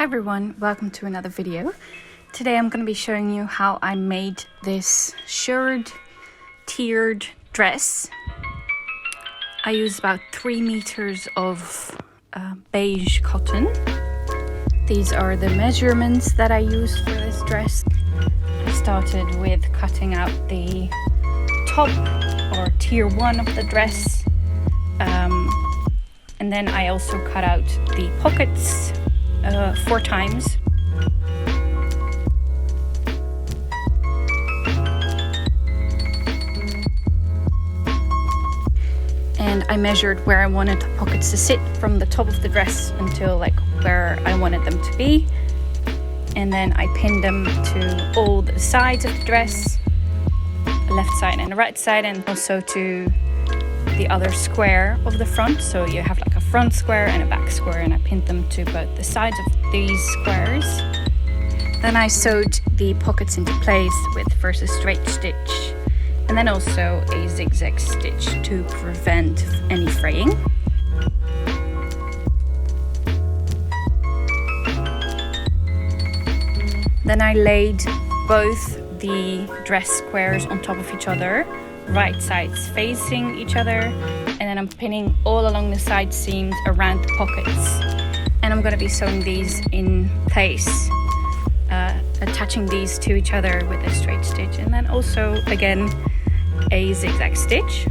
Hi everyone, welcome to another video. Today I'm going to be showing you how I made this shirred tiered dress. I used about 3 meters of beige cotton. These are the measurements that I used for this dress. I started with cutting out the top or tier 1 of the dress, and then I also cut out the pockets 4 times. And I measured where I wanted the pockets to sit from the top of the dress until like where I wanted them to be. And then I pinned them to all the sides of the dress, the left side and the right side, and also to the other square of the front. So you have like a front square and a back square, and I pinned them to both the sides of these squares. Then I sewed the pockets into place with first a straight stitch and then also a zigzag stitch to prevent any fraying. Then I laid both the dress squares on top of each other, right sides facing each other, and then I'm pinning all along the side seams around the pockets, and I'm going to be sewing these in place, attaching these to each other with a straight stitch and then also again a zigzag stitch.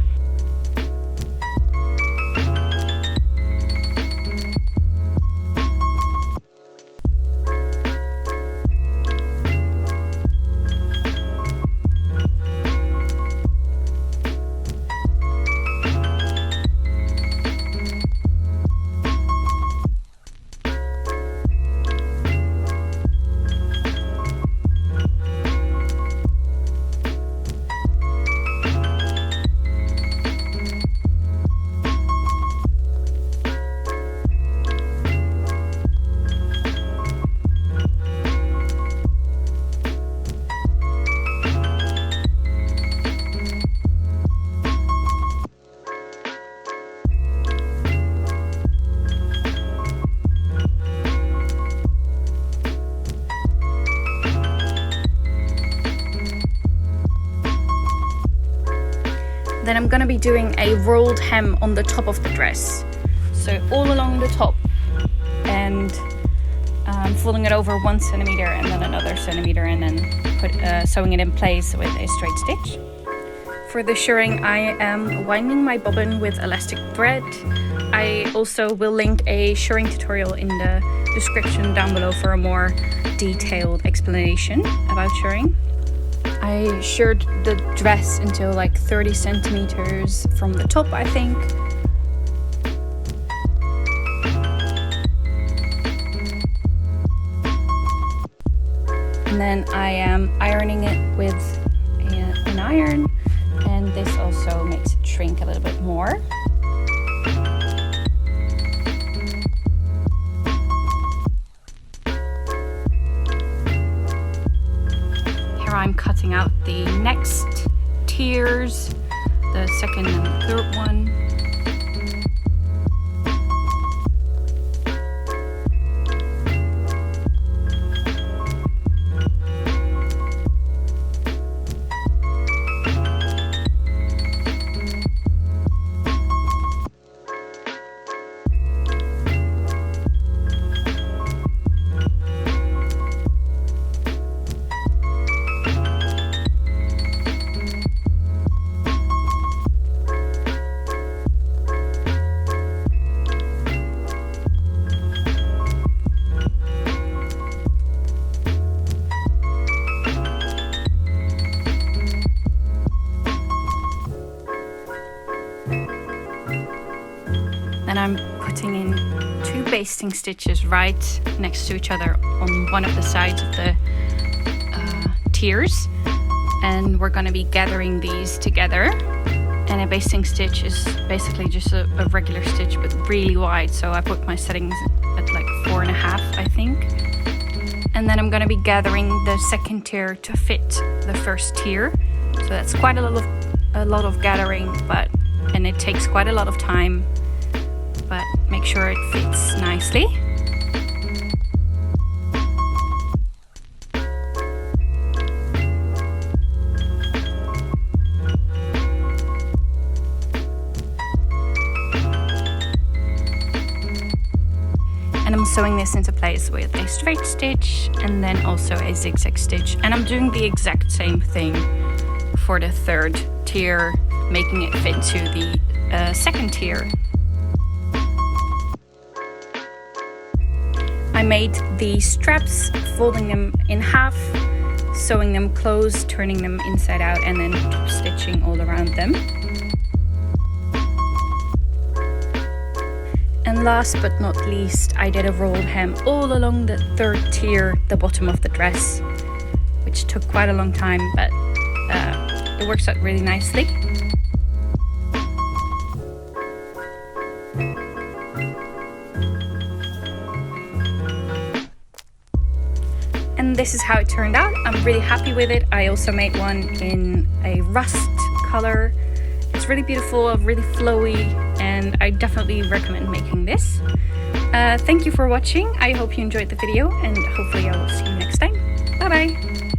Then I'm going to be doing a rolled hem on the top of the dress, so all along the top, and folding it over 1 centimeter and then another centimeter, and then sewing it in place with a straight stitch. For the shirring, I am winding my bobbin with elastic thread. I also will link a shirring tutorial in the description down below for a more detailed explanation about shirring. I shirred the dress until like 30 centimeters from the top, I think. And then I am ironing it with an iron, and this also makes it shrink a little bit more. I'm cutting out the next tiers, the second and the third one. And I'm putting in 2 basting stitches right next to each other on one of the sides of the tiers, and we're going to be gathering these together. And a basting stitch is basically just a regular stitch but really wide, so I put my settings at like 4.5, I think. And then I'm going to be gathering the second tier to fit the first tier, so that's quite a lot of gathering, and it takes quite a lot of time, but make sure it fits nicely. I'm sewing this into place with a straight stitch and then also a zigzag stitch, and I'm doing the exact same thing for the third tier, making it fit to the second tier. I made the straps, folding them in half, sewing them closed, turning them inside out, and then top stitching all around them. And last but not least, I did a rolled hem all along the third tier, the bottom of the dress, which took quite a long time, but it works out really nicely. And this is how it turned out. I'm really happy with it. I also made one in a rust color. It's really beautiful, really flowy, and I definitely recommend making this. Thank you for watching. I hope you enjoyed the video, and hopefully I will see you next time. Bye bye!